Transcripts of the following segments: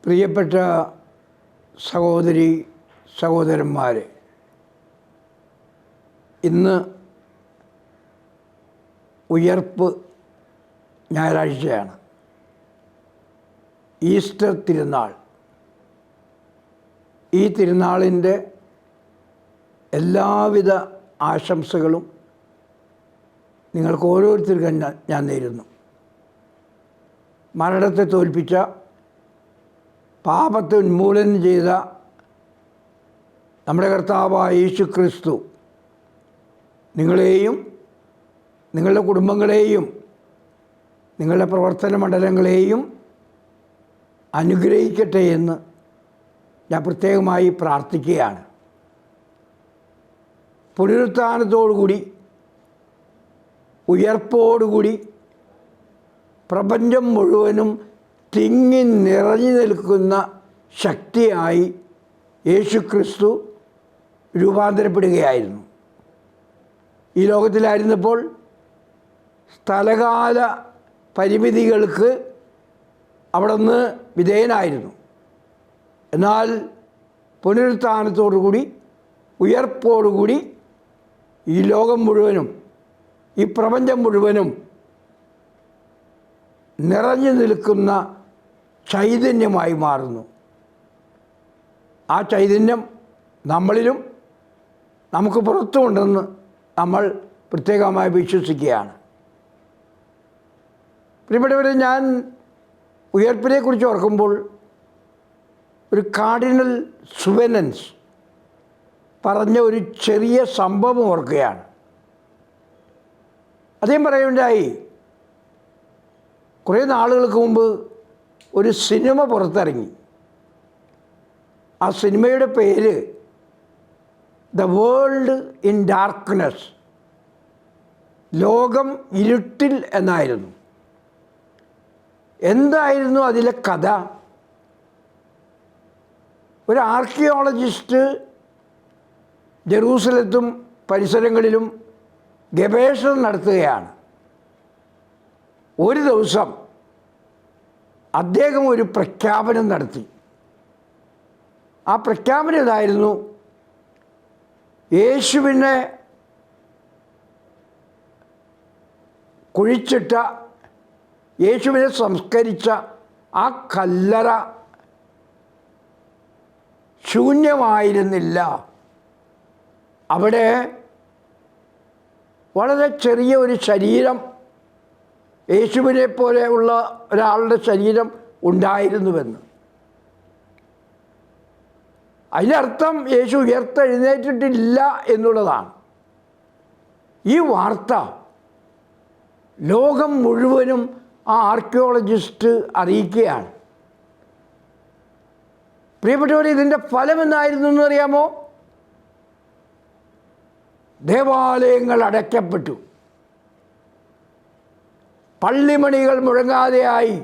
പ്രിയപ്പെട്ട സഹോദരി സഹോദരന്മാരെ, ഇന്ന് ഉയർപ്പ് ഞായറാഴ്ചയാണ്. ഈസ്റ്റർ തിരുനാൾ. ഈ തിരുനാളിൻ്റെ എല്ലാവിധ ആശംസകളും നിങ്ങൾക്ക് ഓരോരുത്തർക്കും ഞാൻ നേരുന്നു. മരണത്തെ തോൽപ്പിച്ച, പാപത്തെ ഉന്മൂലനം ചെയ്ത നമ്മുടെ കർത്താവായ യേശു ക്രിസ്തു നിങ്ങളെയും നിങ്ങളുടെ കുടുംബങ്ങളെയും നിങ്ങളുടെ പ്രവർത്തന മണ്ഡലങ്ങളെയും അനുഗ്രഹിക്കട്ടെ എന്ന് ഞാൻ പ്രത്യേകമായി പ്രാർത്ഥിക്കുകയാണ്. പുനരുത്ഥാനത്തോടുകൂടി, ഉയർപ്പോടുകൂടി പ്രപഞ്ചം മുഴുവനും തിങ്ങി നിറഞ്ഞു നിൽക്കുന്ന ശക്തിയായി യേശുക്രിസ്തു രൂപാന്തരപ്പെടുകയായിരുന്നു. ഈ ലോകത്തിലായിരുന്നപ്പോൾ സ്ഥലകാല പരിമിതികൾക്ക് അവിടുന്ന് വിധേയനായിരുന്നു. എന്നാൽ പുനരുത്ഥാനത്തോടുകൂടി, ഉയർപ്പോടുകൂടി ഈ ലോകം മുഴുവനും, ഈ പ്രപഞ്ചം മുഴുവനും നിറഞ്ഞു നിൽക്കുന്ന ചൈതന്യമായി മാറുന്നു. ആ ചൈതന്യം നമ്മളിലും നമുക്ക് പുറത്തുമുണ്ടെന്ന് നമ്മൾ പ്രത്യേകമായി വിശ്വസിക്കുകയാണ്. പ്രിയപ്പെട്ടവരെ, ഞാൻ ഉയർപ്പിനെക്കുറിച്ച് ഓർക്കുമ്പോൾ ഒരു കാർഡിനൽ സുവനൻസ് പറഞ്ഞ ഒരു ചെറിയ സംഭവം ഓർക്കുകയാണ്. അദ്ദേഹം പറയുകയുണ്ടായി, കുറേ നാളുകൾക്ക് മുമ്പ് ഒരു സിനിമ പുറത്തിറങ്ങി. ആ സിനിമയുടെ പേര് ദ വേൾഡ് ഇൻ ഡാർക്ക്നെസ്, ലോകം ഇരുട്ടിൽ എന്നായിരുന്നു. എന്തായിരുന്നു അതിലെ കഥ? ഒരു ആർക്കിയോളജിസ്റ്റ് ജെറൂസലത്തും പരിസരങ്ങളിലും ഗവേഷണം നടത്തുകയാണ്. ഒരു ദിവസം അദ്ദേഹം ഒരു പ്രഖ്യാപനം നടത്തി. ആ പ്രഖ്യാപനം ഇതായിരുന്നു: യേശുവിനെ കുഴിച്ചിട്ട, യേശുവിനെ സംസ്കരിച്ച ആ കല്ലറ ശൂന്യമായിരുന്നില്ല. അവിടെ വളരെ ചെറിയ ഒരു ശരീരം, യേശുവിനെ പോലെയുള്ള ഒരാളുടെ ശരീരം ഉണ്ടായിരുന്നുവെന്ന്. അതിനർത്ഥം യേശു ഉയർത്തെഴുന്നേറ്റിട്ടില്ല എന്നുള്ളതാണ്. ഈ വാർത്ത ലോകം മുഴുവനും ആ ആർക്കിയോളജിസ്റ്റ് അറിയിക്കുകയാണ്. പ്രിയപ്പെട്ടവർ, ഇതിൻ്റെ ഫലം എന്തായിരുന്നു എന്നറിയാമോ? ദേവാലയങ്ങൾ അടയ്ക്കപ്പെട്ടു, പള്ളിമണികൾ മുഴങ്ങാതെയായി,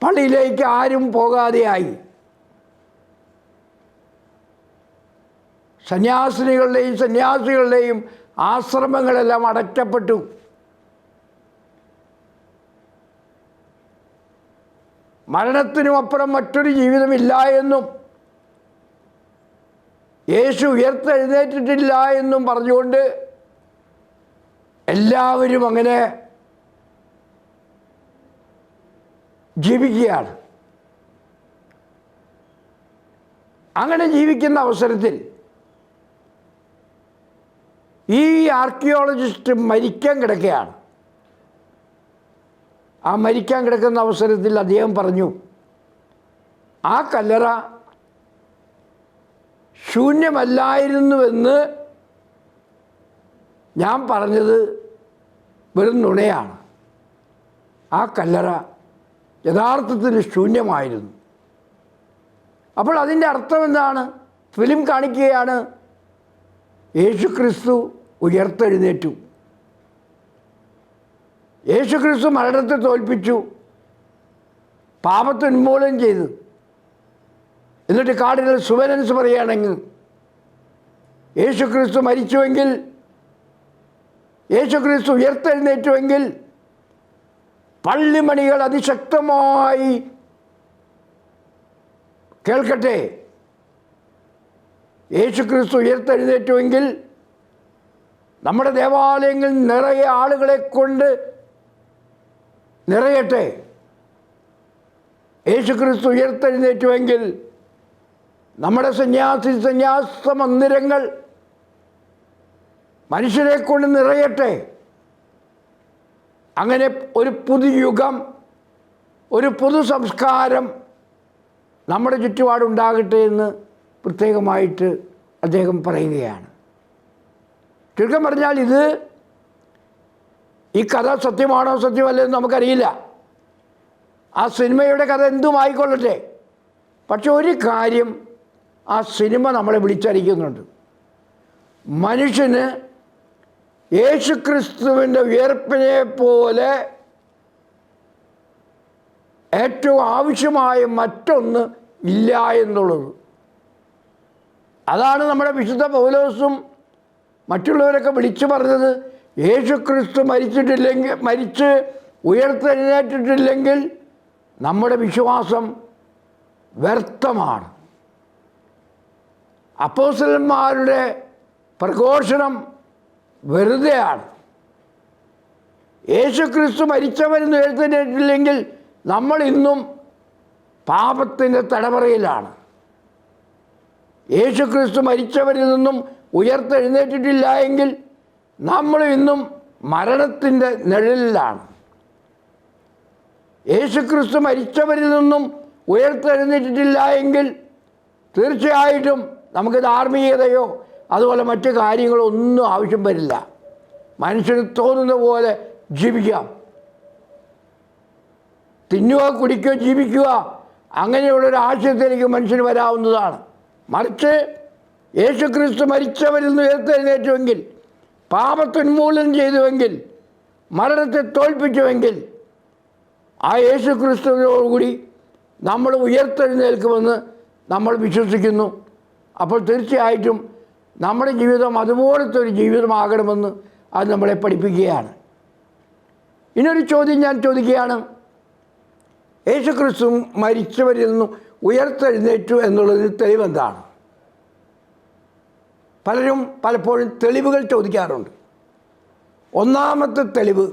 പള്ളിയിലേക്ക് ആരും പോകാതെയായി, സന്യാസിനികളുടെയും സന്യാസികളുടെയും ആശ്രമങ്ങളെല്ലാം അടയ്ക്കപ്പെട്ടു. മരണത്തിനുമപ്പുറം മറ്റൊരു ജീവിതമില്ല എന്നും യേശു ഉയർത്തെഴുന്നേറ്റിട്ടില്ല എന്നും പറഞ്ഞുകൊണ്ട് എല്ലാവരും അങ്ങനെ ജീവിക്കുകയാണ്. അങ്ങനെ ജീവിക്കുന്ന അവസരത്തിൽ ഈ ആർക്കിയോളജിസ്റ്റ് മരിക്കാൻ കിടക്കുകയാണ്. ആ മരിക്കാൻ കിടക്കുന്ന അവസരത്തിൽ അദ്ദേഹം പറഞ്ഞു, ആ കല്ലറ ശൂന്യമല്ലായിരുന്നുവെന്ന് ഞാൻ പറഞ്ഞത് വെറും നുണയാണ്. ആ കല്ലറ യഥാർത്ഥത്തിൽ ശൂന്യമായിരുന്നു. അപ്പോൾ അതിൻ്റെ അർത്ഥം എന്താണ്? ഫിലിം കാണിക്കുകയാണ്, യേശുക്രിസ്തു ഉയർത്തെഴുന്നേറ്റു, യേശുക്രിസ്തു മരണത്തെ തോൽപ്പിച്ചു, പാപത്തെ ഉന്മൂലനം ചെയ്തു. എന്നിട്ട് കാർഡിനൽ സുവനൻസ് പറയുകയാണെങ്കിൽ, യേശുക്രിസ്തു മരിച്ചുവെങ്കിൽ, യേശുക്രിസ്തു ഉയർത്തെഴുന്നേറ്റുവെങ്കിൽ പള്ളിമണികൾ അതിശക്തമായി കേൾക്കട്ടെ, യേശുക്രിസ്തു ഉയർത്തെഴുന്നേറ്റുവെങ്കിൽ നമ്മുടെ ദേവാലയങ്ങൾ നിറയെ ആളുകളെ കൊണ്ട് നിറയട്ടെ. യേശുക്രിസ്തു ഉയർത്തെഴുന്നേറ്റുവെങ്കിൽ നമ്മുടെ സന്യാസ മന്ദിരങ്ങൾ മനുഷ്യരെ കൊണ്ട് നിറയട്ടെ. അങ്ങനെ ഒരു പുതുയുഗം, ഒരു പുതു സംസ്കാരം നമ്മുടെ ചുറ്റുപാടുണ്ടാകട്ടെ എന്ന് പ്രത്യേകമായിട്ട് അദ്ദേഹം പറയുകയാണ്. ചുരുക്കം പറഞ്ഞാൽ ഈ കഥ സത്യമാണോ സത്യമല്ലെന്ന് നമുക്കറിയില്ല. ആ സിനിമയുടെ കഥ എന്തുമായിക്കൊള്ളട്ടെ. പക്ഷെ ഒരു കാര്യം ആ സിനിമ നമ്മളെ വിളിച്ചറിയിക്കുന്നുണ്ട്. മനുഷ്യന് യേശുക്രിസ്തുവിൻ്റെ ഉയർപ്പിനെ പോലെ ഏറ്റവും ആവശ്യമായ മറ്റൊന്ന് ഇല്ല എന്നുള്ളത്. അതാണ് നമ്മുടെ വിശുദ്ധ പൗലോസും മറ്റുള്ളവരൊക്കെ വിളിച്ചു പറഞ്ഞത്. യേശുക്രിസ്തു മരിച്ച് ഉയർത്തെഴുന്നേറ്റിട്ടില്ലെങ്കിൽ നമ്മുടെ വിശ്വാസം വ്യർത്ഥമാണ്. അപ്പോസ്തലന്മാരുടെ പ്രഘോഷണം വെറുതെയാണ്. യേശുക്രിസ്തു മരിച്ചവരെന്ന് എഴുന്നേറ്റിട്ടില്ലെങ്കിൽ നമ്മൾ ഇന്നും പാപത്തിൻ്റെ തടവറയിലാണ്. യേശുക്രിസ്തു മരിച്ചവരിൽ നിന്നും ഉയർത്തെഴുന്നേറ്റിട്ടില്ല എങ്കിൽ നമ്മൾ ഇന്നും മരണത്തിൻ്റെ നിഴലിലാണ്. യേശുക്രിസ്തു മരിച്ചവരിൽ നിന്നും ഉയർത്തെഴുന്നേറ്റിട്ടില്ല എങ്കിൽ തീർച്ചയായിട്ടും നമുക്ക് ധാർമ്മികതയോ അതുപോലെ മറ്റു കാര്യങ്ങളോ ഒന്നും ആവശ്യം വരില്ല. മനുഷ്യന് തോന്നുന്ന പോലെ ജീവിക്കാം, തിന്നുക, കുടിക്കുക, ജീവിക്കുക, അങ്ങനെയുള്ളൊരു ആശയത്തിലേക്ക് മനുഷ്യന് വരാവുന്നതാണ്. മറിച്ച് യേശുക്രിസ്തു മരിച്ചവരിൽ നിന്ന് ഉയർത്തെഴുന്നേറ്റുവെങ്കിൽ, പാപത്തുന്മൂലനം ചെയ്തുവെങ്കിൽ, മരണത്തെ തോൽപ്പിച്ചുവെങ്കിൽ, ആ യേശുക്രിസ്തുവിനോടുകൂടി നമ്മൾ ഉയർത്തെഴുന്നേൽക്കുമെന്ന് നമ്മൾ വിശ്വസിക്കുന്നു. അപ്പോൾ തീർച്ചയായിട്ടും നമ്മുടെ ജീവിതം അതുപോലത്തെ ഒരു ജീവിതമാകണമെന്ന് അത് നമ്മളെ പഠിപ്പിക്കുകയാണ്. ഇനിയൊരു ചോദ്യം ഞാൻ ചോദിക്കുകയാണ്. യേശുക്രിസ്തു മരിച്ചവരിൽ നിന്നും ഉയർത്തെഴുന്നേറ്റു എന്നുള്ളതിന് തെളിവെന്താണ്? പലരും പലപ്പോഴും തെളിവുകൾ ചോദിക്കാറുണ്ട്. ഒന്നാമത്തെ തെളിവ്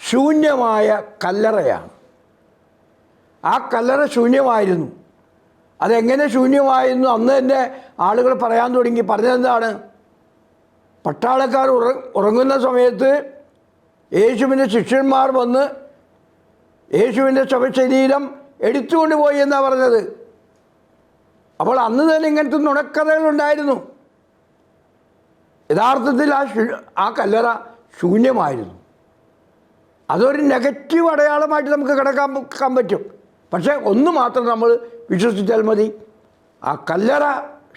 ശൂന്യമായ കല്ലറയാണ്. ആ കല്ലറ ശൂന്യമായിരുന്നു. അതെങ്ങനെ ശൂന്യമായിരുന്നു? അന്ന് തന്നെ ആളുകൾ പറയാൻ തുടങ്ങി. പറഞ്ഞതെന്താണ്? പട്ടാളക്കാർ ഉറങ്ങുന്ന സമയത്ത് യേശുവിൻ്റെ ശിഷ്യന്മാർ വന്ന് യേശുവിൻ്റെ ശവശരീരം എടുത്തുകൊണ്ട് പോയി എന്നാണ് പറഞ്ഞത്. അപ്പോൾ അന്ന് തന്നെ ഇങ്ങനത്തെ നുണക്കഥകളുണ്ടായിരുന്നു. യഥാർത്ഥത്തിൽ ആ കല്ലറ ശൂന്യമായിരുന്നു. അതൊരു നെഗറ്റീവ് അടയാളമായിട്ട് നമുക്ക് കിടക്കാൻ പറ്റും. പക്ഷേ ഒന്ന് മാത്രം നമ്മൾ വിശ്വസിച്ചാൽ മതി, ആ കല്ലറ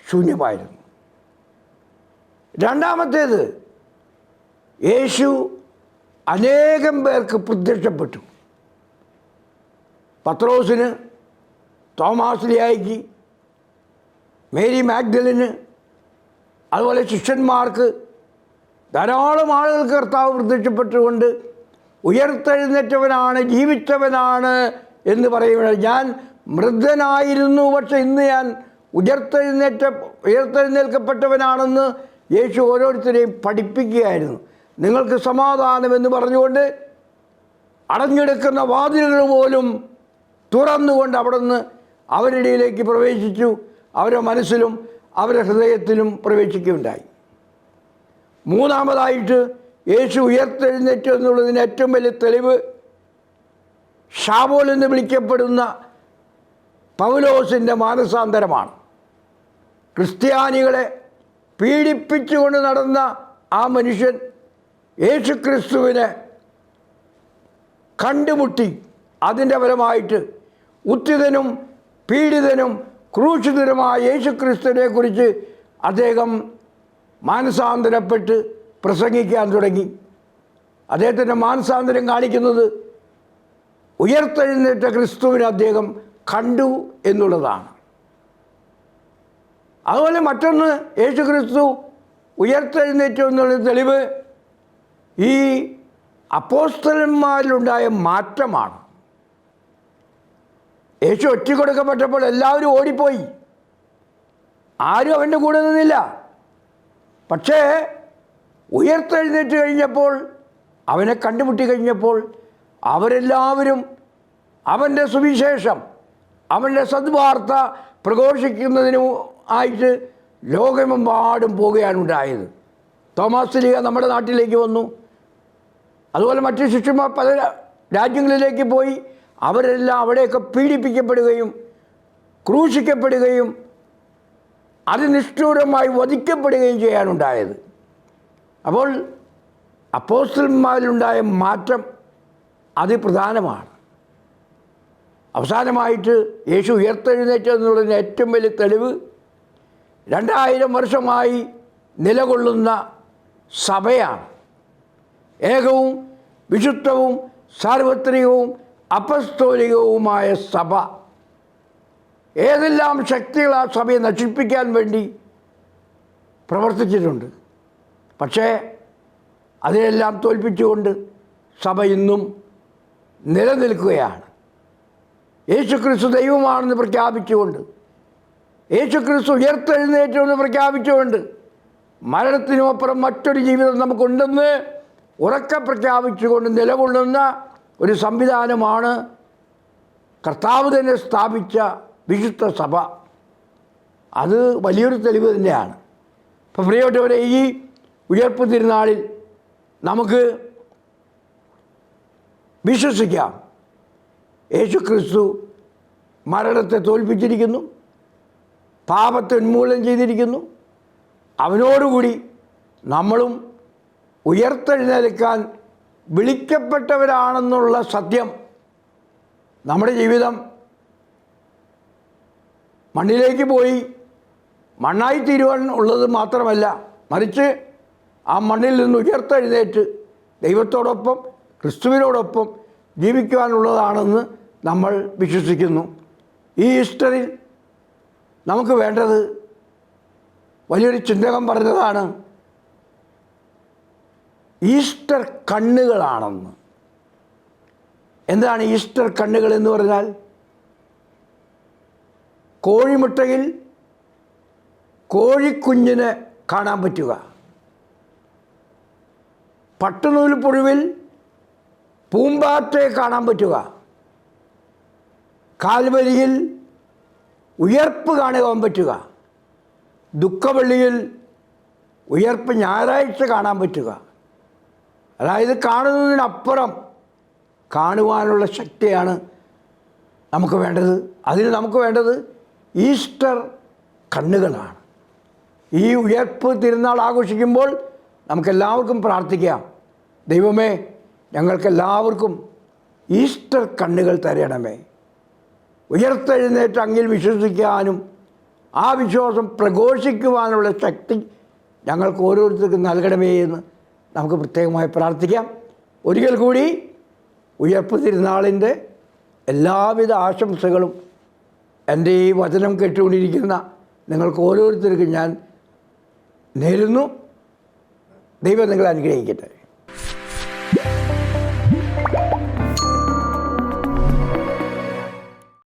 ശൂന്യമായിരുന്നു. രണ്ടാമത്തേത്, യേശു അനേകം പേർക്ക് പ്രത്യക്ഷപ്പെട്ടു. പത്രോസിന്, തോമാസ്ലിയായിക്ക്, മേരി മാഗ്ദലിന്, അതുപോലെ ശിഷ്യന്മാർക്ക്, ധാരാളം ആളുകൾക്ക് കർത്താവ് പ്രത്യക്ഷപ്പെട്ടുകൊണ്ട് ഉയർത്തെഴുന്നേറ്റവനാണ്, ജീവിച്ചവനാണ് എന്ന് പറയുന്നത്. ഞാൻ മൃതനായിരുന്നു, പക്ഷെ ഇന്ന് ഞാൻ ഉയർത്തെഴുന്നേൽക്കപ്പെട്ടവനാണെന്ന് യേശു ഓരോരുത്തരെയും പഠിപ്പിക്കുകയായിരുന്നു. നിങ്ങൾക്ക് സമാധാനമെന്ന് പറഞ്ഞുകൊണ്ട് അടഞ്ഞെടുക്കുന്ന വാതിലുകൾ പോലും തുറന്നുകൊണ്ട് അവിടെ നിന്ന് അവരുടെ ഇടയിലേക്ക് പ്രവേശിച്ചു. അവരുടെ മനസ്സിലും അവരുടെ ഹൃദയത്തിലും പ്രവേശിക്കുകയുണ്ടായി. മൂന്നാമതായിട്ട് യേശു ഉയർത്തെഴുന്നേറ്റു എന്നുള്ളതിന് ഏറ്റവും വലിയ തെളിവ് ശാവൂൽ എന്ന് വിളിക്കപ്പെടുന്ന പൗലോസിൻ്റെ മാനസാന്തരമാണ്. ക്രിസ്ത്യാനികളെ പീഡിപ്പിച്ചുകൊണ്ട് നടന്ന ആ മനുഷ്യൻ യേശുക്രിസ്തുവിനെ കണ്ടുമുട്ടി. അതിൻ്റെ ഫലമായിട്ട് ഉത്തിതനും പീഡിതനും ക്രൂശിതനുമായ യേശുക്രിസ്തുവിനെ കുറിച്ച് അദ്ദേഹം മാനസാന്തരപ്പെട്ട് പ്രസംഗിക്കാൻ തുടങ്ങി. അദ്ദേഹത്തിൻ്റെ മാനസാന്തരം കാണിക്കുന്നത് ഉയർത്തെഴുന്നേറ്റ ക്രിസ്തുവിനെ അദ്ദേഹം കണ്ടു എന്നുള്ളതാണ്. അതുപോലെ മറ്റൊന്ന്, യേശുക്രിസ്തു ഉയർത്തെഴുന്നേറ്റു എന്നുള്ള തെളിവ് ഈ അപ്പോസ്തലന്മാരിലുണ്ടായ മാറ്റമാണ്. യേശു ഒറ്റിക്കൊടുക്കപ്പെട്ടപ്പോൾ എല്ലാവരും ഓടിപ്പോയി, ആരും അവൻ്റെ കൂടെ നിന്നില്ല. പക്ഷേ ഉയർത്തെഴുന്നേറ്റ് കഴിഞ്ഞപ്പോൾ, അവനെ കണ്ടുമുട്ടി കഴിഞ്ഞപ്പോൾ അവരെല്ലാവരും അവൻ്റെ സുവിശേഷം, അവൻ്റെ സദ്വാർത്ത പ്രഘോഷിക്കുന്നതിനു ആയിട്ട് ലോകമെമ്പാടും പോവുകയാണ് ഉണ്ടായത്. തോമാസ് ലീഗ നമ്മുടെ നാട്ടിലേക്ക് വന്നു. അതുപോലെ മറ്റ് ശിഷ്യന്മാർ പല രാജ്യങ്ങളിലേക്ക് പോയി. അവരെല്ലാം അവിടെയൊക്കെ പീഡിപ്പിക്കപ്പെടുകയും ക്രൂശിക്കപ്പെടുകയും അതിനിഷ്ഠൂരമായി വധിക്കപ്പെടുകയും ചെയ്യാനുണ്ടായത്. അപ്പോൾ അപ്പോസ്തലന്മാരിലുണ്ടായ മാറ്റം അതിപ്രധാനമാണ്. അവസാനമായിട്ട് യേശു ഉയർത്തെഴുന്നേറ്റെന്നുള്ളതിന് ഏറ്റവും വലിയ തെളിവ് 2000 വർഷമായി നിലകൊള്ളുന്ന സഭയാണ്. ഏകവും വിശുദ്ധവും സാർവത്രികവും അപ്പസ്തോലികവുമായ സഭ. ഏതെല്ലാം ശക്തികൾ ആ സഭയെ നശിപ്പിക്കാൻ വേണ്ടി പ്രവർത്തിച്ചിട്ടുണ്ട്, പക്ഷേ അതിനെല്ലാം തോൽപ്പിച്ചുകൊണ്ട് സഭ ഇന്നും നിലനിൽക്കുകയാണ്. യേശുക്രിസ്തു ദൈവമാണെന്ന് പ്രഖ്യാപിച്ചുകൊണ്ട്, യേശുക്രിസ്തു ഉയർത്തെഴുന്നേറ്റുമെന്ന് പ്രഖ്യാപിച്ചുകൊണ്ട്, മരണത്തിനുമപ്പുറം മറ്റൊരു ജീവിതം നമുക്കുണ്ടെന്ന് ഉറക്കെ പ്രഖ്യാപിച്ചുകൊണ്ട് നിലകൊള്ളുന്ന ഒരു സംവിധാനമാണ് കർത്താവ് തന്നെ സ്ഥാപിച്ച വിശുദ്ധ സഭ. അത് വലിയൊരു തെളിവ് തന്നെയാണ്. അപ്പോൾ പ്രിയപ്പെട്ടവരെ, ഈ ഉയർപ്പ് തിരുനാളിൽ നമുക്ക് വിശ്വസിക്കാം, യേശുക്രിസ്തു മരണത്തെ തോൽപ്പിച്ചിരിക്കുന്നു, പാപത്തെ ഉന്മൂലനം ചെയ്തിരിക്കുന്നു. അവനോടുകൂടി നമ്മളും ഉയർത്തെഴുന്നേൽക്കാൻ വിളിക്കപ്പെട്ടവരാണെന്നുള്ള സത്യം. നമ്മുടെ ജീവിതം മണ്ണിലേക്ക് പോയി മണ്ണായി തീരുവാൻ ഉള്ളത് മാത്രമല്ല, മറിച്ച് ആ മണ്ണിൽ നിന്ന് ഉയർത്തെഴുന്നേറ്റ് ദൈവത്തോടൊപ്പം ക്രിസ്തുവിനോടൊപ്പം ജീവിക്കുവാനുള്ളതാണെന്ന് നമ്മൾ വിശ്വസിക്കുന്നു. ഈ ഈസ്റ്ററിൽ നമുക്ക് വേണ്ടത്, വലിയൊരു ചിന്തകൻ പറഞ്ഞതാണ്, ഈസ്റ്റർ കണ്ണുകളാണെന്ന്. എന്താണ് ഈസ്റ്റർ കണ്ണുകൾ എന്ന് പറഞ്ഞാൽ? കോഴിമുട്ടയിൽ കോഴിക്കുഞ്ഞിനെ കാണാൻ പറ്റുക, പട്ടുനൂൽപ്പുഴുവിൽ പൂമ്പാറ്റയെ കാണാൻ പറ്റുക, കാൽവരിയിൽ ഉയർപ്പ് കാണുവാൻ പറ്റുക, ദുഃഖവെള്ളിയിൽ ഉയർപ്പ് ഞായറാഴ്ച കാണാൻ പറ്റുക. അതായത് കാണുന്നതിനപ്പുറം കാണുവാനുള്ള ശക്തിയാണ് നമുക്ക് വേണ്ടത്. അതിന് നമുക്ക് വേണ്ടത് ഈസ്റ്റർ കണ്ണുകളാണ്. ഈ ഉയർപ്പ് തിരുനാൾ ആഘോഷിക്കുമ്പോൾ നമുക്കെല്ലാവർക്കും പ്രാർത്ഥിക്കാം, ദൈവമേ ഞങ്ങൾക്കെല്ലാവർക്കും ഈസ്റ്റർ കണ്ണുകൾ തരണമേ. ഉയർത്തെഴുന്നേറ്റ് അങ്ങിൽ വിശ്വസിക്കാനും ആ വിശ്വാസം പ്രഘോഷിക്കുവാനുള്ള ശക്തി ഞങ്ങൾക്ക് ഓരോരുത്തർക്കും നൽകണമേ എന്ന് നമുക്ക് പ്രത്യേകമായി പ്രാർത്ഥിക്കാം. ഒരിക്കൽ കൂടി ഉയർപ്പ് തിരുനാളിൻ്റെ എല്ലാവിധ ആശംസകളും എൻ്റെ ഈ വചനം കേട്ടുകൊണ്ടിരിക്കുന്ന നിങ്ങൾക്ക് ഓരോരുത്തർക്കും ഞാൻ നേരുന്നു. ദൈവം നിങ്ങളെ അനുഗ്രഹിക്കട്ടെ.